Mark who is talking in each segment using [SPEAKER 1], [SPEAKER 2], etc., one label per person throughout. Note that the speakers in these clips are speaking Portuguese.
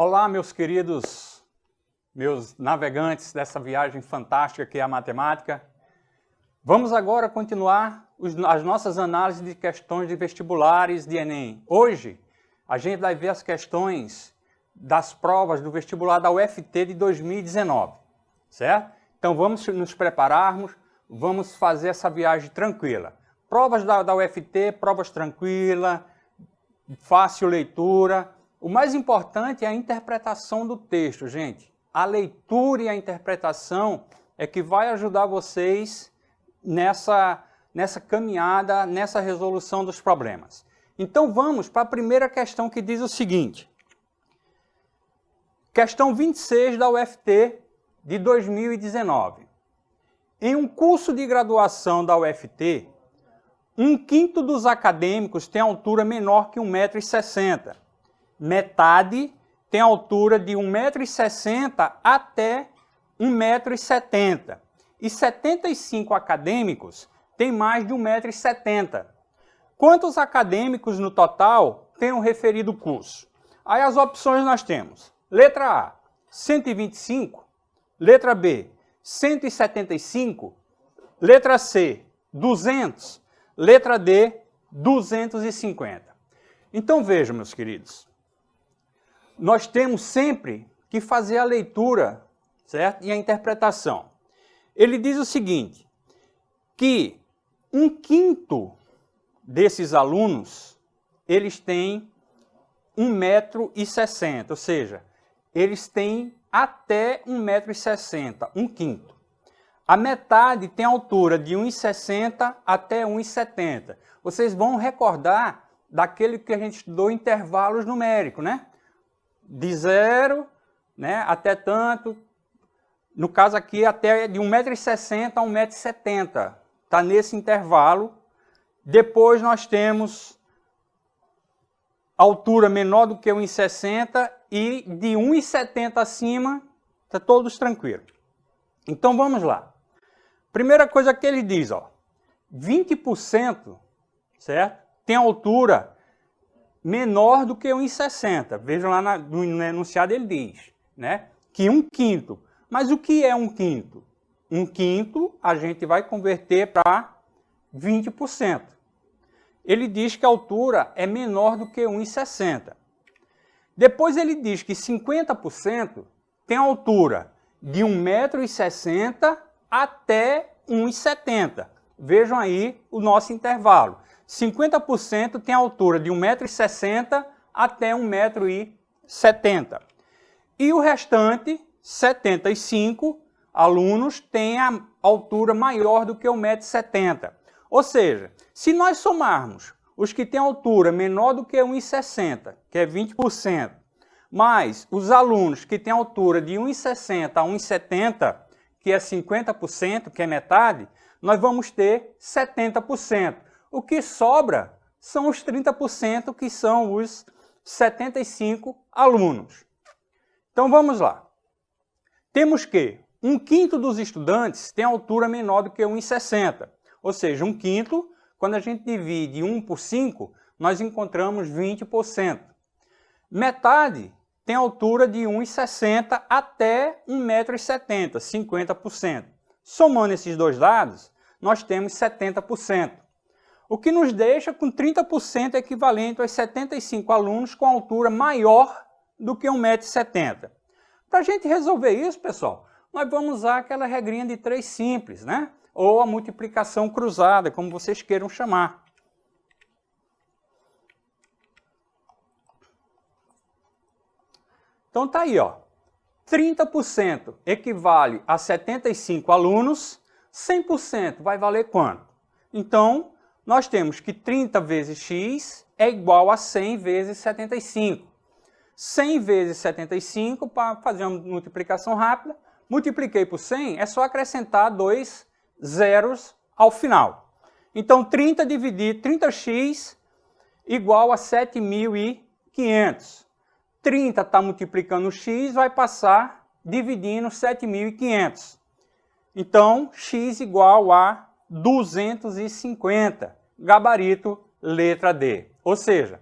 [SPEAKER 1] Olá, meus queridos, meus navegantes dessa viagem fantástica que é a matemática. Vamos agora continuar as nossas análises de questões de vestibulares de Enem. Hoje, a gente vai ver as questões das provas do vestibular da UFT de 2019, certo? Então vamos nos prepararmos, vamos fazer essa viagem tranquila. Provas da UFT, provas tranquilas, fácil leitura. O mais importante é a interpretação do texto, gente. A leitura e a interpretação é que vai ajudar vocês nessa caminhada, nessa resolução dos problemas. Então vamos para a primeira questão que diz o seguinte. Questão 26 da UFT de 2019. Em um curso de graduação da UFT, 1/5 dos acadêmicos tem altura menor que 1,60 m. Metade tem altura de 1,60 m até 1,70 m. E 75 acadêmicos têm mais de 1,70 m. Quantos acadêmicos no total têm o referido curso? Aí as opções nós temos. Letra A, 125. Letra B, 175. Letra C, 200. Letra D, 250. Então vejam, meus queridos. Nós temos sempre que fazer a leitura, certo? E a interpretação. Ele diz o seguinte, que 1/5 desses alunos, eles têm 1,60 m, ou seja, eles têm até 1,60 m, 1/5. A metade tem altura de 1,60 m até 1,70 m. Vocês vão recordar daquele que a gente estudou intervalos numéricos, né? De 0, né, até tanto, no caso aqui até de 1,60 m a 1,70 m, está nesse intervalo. Depois nós temos altura menor do que 1,60 m e de 1,70 m acima, está todos tranquilos. Então vamos lá. Primeira coisa que ele diz, ó, 20%, certo? Tem altura menor do que 1,60 m. Vejam lá no enunciado ele diz, né, que 1/5. Mas o que é 1/5? 1/5 a gente vai converter para 20%. Ele diz que a altura é menor do que 1,60 m. Depois ele diz que 50% tem altura de 1,60 m até 1,70 m. Vejam aí o nosso intervalo. 50% tem altura de 1,60 m até 1,70 m. E o restante, 75 alunos, têm a altura maior do que 1,70 m. Ou seja, se nós somarmos os que têm altura menor do que 1,60 m, que é 20%, mais os alunos que têm altura de 1,60 a 1,70 m, que é 50%, que é metade, nós vamos ter 70%. O que sobra são os 30%, que são os 75 alunos. Então vamos lá. Temos que 1/5 dos estudantes tem altura menor do que 1,60 m. Ou seja, 1/5, quando a gente divide 1 por 5, nós encontramos 20%. Metade tem altura de 1,60 m até 1,70 m, 50%. Somando esses dois dados, nós temos 70%. O que nos deixa com 30% equivalente aos 75 alunos com altura maior do que 1,70 m. Para a gente resolver isso, pessoal, nós vamos usar aquela regrinha de 3 simples, né? Ou a multiplicação cruzada, como vocês queiram chamar. Então tá aí, ó. 30% equivale a 75 alunos, 100% vai valer quanto? Então, nós temos que 30 vezes x é igual a 100 vezes 75. 100 vezes 75, para fazer uma multiplicação rápida, multipliquei por 100, é só acrescentar 2 zeros ao final. Então, 30x igual a 7.500. 30 está multiplicando o x, vai passar dividindo 7.500. Então, x igual a 250. Gabarito, letra D. Ou seja,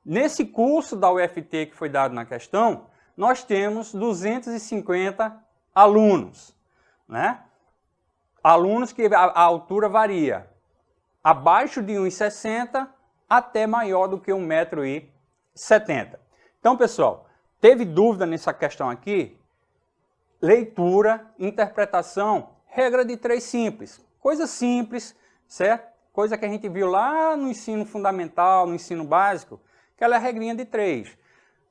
[SPEAKER 1] nesse curso da UFT que foi dado na questão, nós temos 250 alunos, né? Alunos que a altura varia abaixo de 1,60 até maior do que 1,70 m. Então, pessoal, teve dúvida nessa questão aqui? Leitura, interpretação, regra de 3 simples. Coisa simples, certo? Coisa que a gente viu lá no ensino fundamental, no ensino básico, que ela é a regrinha de 3.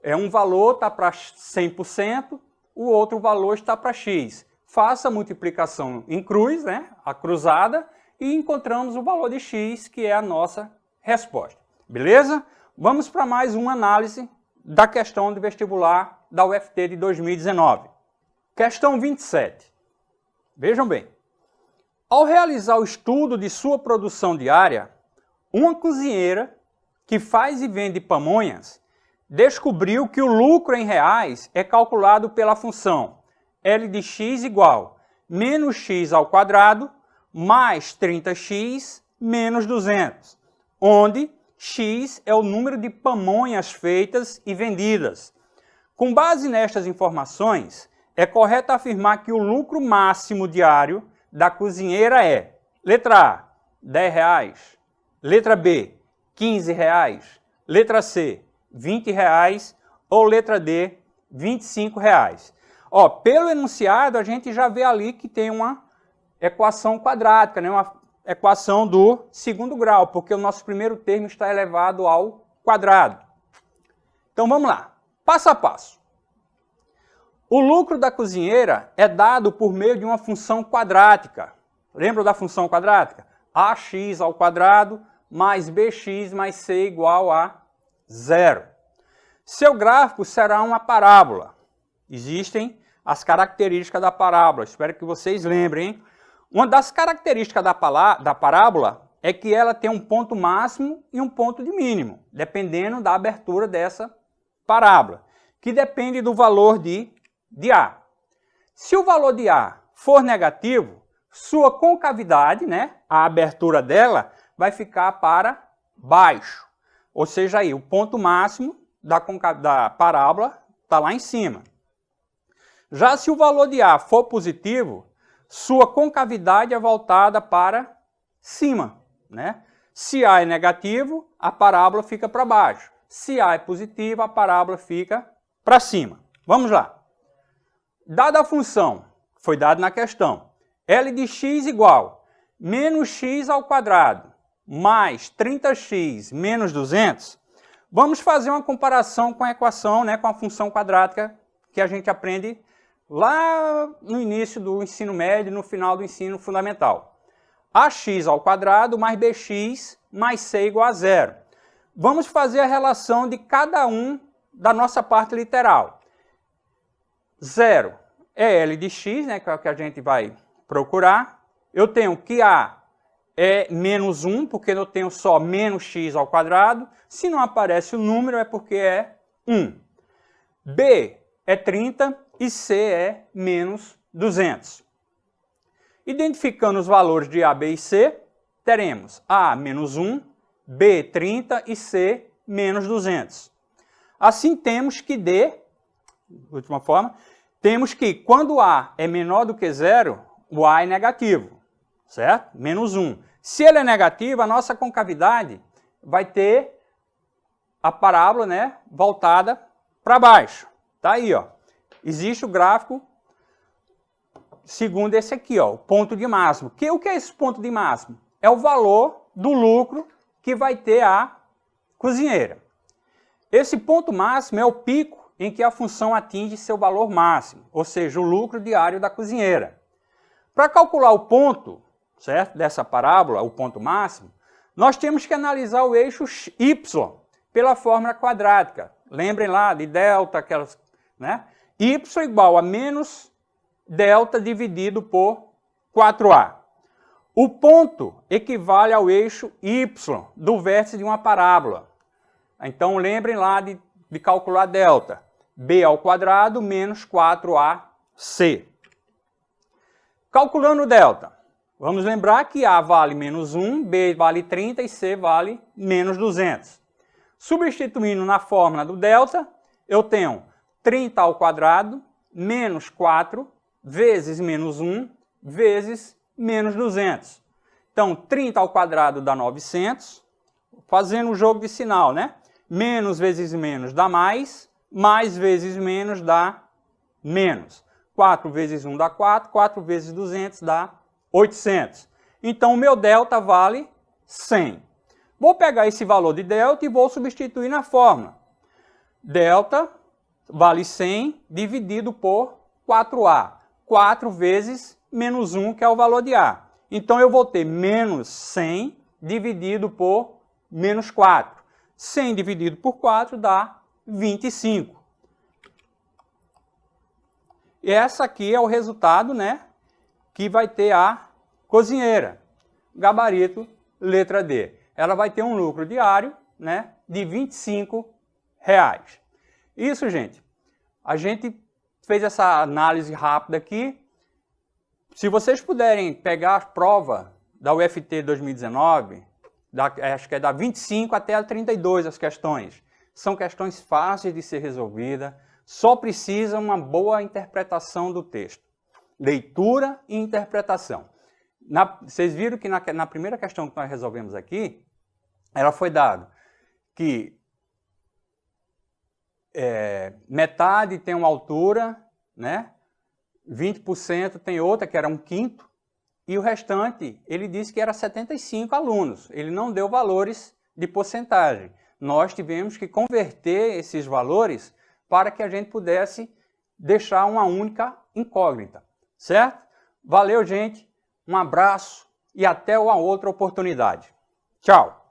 [SPEAKER 1] Um valor está para 100%, o outro valor está para x. Faça a multiplicação em cruz, né? A cruzada, e encontramos o valor de x, que é a nossa resposta. Beleza? Vamos para mais uma análise da questão de vestibular da UFT de 2019. Questão 27. Vejam bem. Ao realizar o estudo de sua produção diária, uma cozinheira que faz e vende pamonhas descobriu que o lucro em reais é calculado pela função L de x igual menos x ao quadrado mais 30x menos 200, onde x é o número de pamonhas feitas e vendidas. Com base nestas informações, é correto afirmar que o lucro máximo diário da cozinheira é: letra A, R$10, letra B, R$15, letra C, R$20 ou letra D, R$25. Ó, pelo enunciado, a gente já vê ali que tem uma equação quadrática, né? Uma equação do segundo grau, porque o nosso primeiro termo está elevado ao quadrado. Então vamos lá, passo a passo. O lucro da cozinheira é dado por meio de uma função quadrática. Lembra da função quadrática? Ax ao quadrado mais bx mais c igual a 0. Seu gráfico será uma parábola. Existem as características da parábola. Espero que vocês lembrem, hein? Uma das características da parábola é que ela tem um ponto máximo e um ponto de mínimo, dependendo da abertura dessa parábola, que depende do valor de A. Se o valor de A for negativo, sua concavidade, né, a abertura dela, vai ficar para baixo. Ou seja, aí, o ponto máximo da parábola está lá em cima. Já se o valor de A for positivo, sua concavidade é voltada para cima, né? Se A é negativo, a parábola fica para baixo. Se A é positivo, a parábola fica para cima. Vamos lá. Dada a função, foi dado na questão, L de x igual menos x ao quadrado mais 30x menos 200, vamos fazer uma comparação com a equação, né, com a função quadrática que a gente aprende lá no início do ensino médio, no final do ensino fundamental. Ax ao quadrado mais bx mais c igual a 0. Vamos fazer a relação de cada um da nossa parte literal. 0 é L de x, né, que é o que a gente vai procurar. Eu tenho que A é menos 1, porque eu tenho só menos x ao quadrado. Se não aparece o número, é porque é 1. B é 30 e C é menos 200. Identificando os valores de A, B e C, teremos A menos 1, B 30 e C menos 200. Assim temos que D, de última forma, temos que quando A é menor do que 0, o A é negativo, certo? Menos 1. Se ele é negativo, a nossa concavidade vai ter a parábola, né, voltada para baixo. Tá aí, ó. Existe o gráfico segundo esse aqui, ó, o ponto de máximo. O que é esse ponto de máximo? É o valor do lucro que vai ter a cozinheira. Esse ponto máximo é o pico em que a função atinge seu valor máximo, ou seja, o lucro diário da cozinheira. Para calcular o ponto, certo, dessa parábola, o ponto máximo, nós temos que analisar o eixo y pela fórmula quadrática. Lembrem lá de delta, aquelas, né? Y igual a menos delta dividido por 4A. O ponto equivale ao eixo y do vértice de uma parábola. Então lembrem lá de calcular delta. B ao quadrado menos 4AC. Calculando delta, vamos lembrar que A vale menos 1, B vale 30 e C vale menos 200. Substituindo na fórmula do delta, eu tenho 30 ao quadrado menos 4 vezes menos 1 vezes menos 200. Então, 30 ao quadrado dá 900, fazendo o jogo de sinal, né? Menos vezes menos dá mais vezes menos dá menos. 4 vezes 1 dá 4, 4 vezes 200 dá 800. Então, o meu delta vale 100. Vou pegar esse valor de delta e vou substituir na fórmula. Delta vale 100 dividido por 4A. 4 vezes menos 1, que é o valor de A. Então, eu vou ter menos 100 dividido por menos 4. 100 dividido por 4 dá 25. E essa aqui é o resultado, né, que vai ter a cozinheira. Gabarito, letra D. Ela vai ter um lucro diário, né, de R$ 25. Isso, gente. A gente fez essa análise rápida aqui. Se vocês puderem pegar a prova da UFT 2019, acho que é da 25 até a 32 as questões. São questões fáceis de ser resolvidas, só precisa uma boa interpretação do texto. Leitura e interpretação. Vocês viram que na primeira questão que nós resolvemos aqui, ela foi dado que metade tem uma altura, né? 20% tem outra, que era 1/5, e o restante, ele disse que era 75 alunos. Ele não deu valores de porcentagem. Nós tivemos que converter esses valores para que a gente pudesse deixar uma única incógnita, certo? Valeu, gente, um abraço e até uma outra oportunidade. Tchau!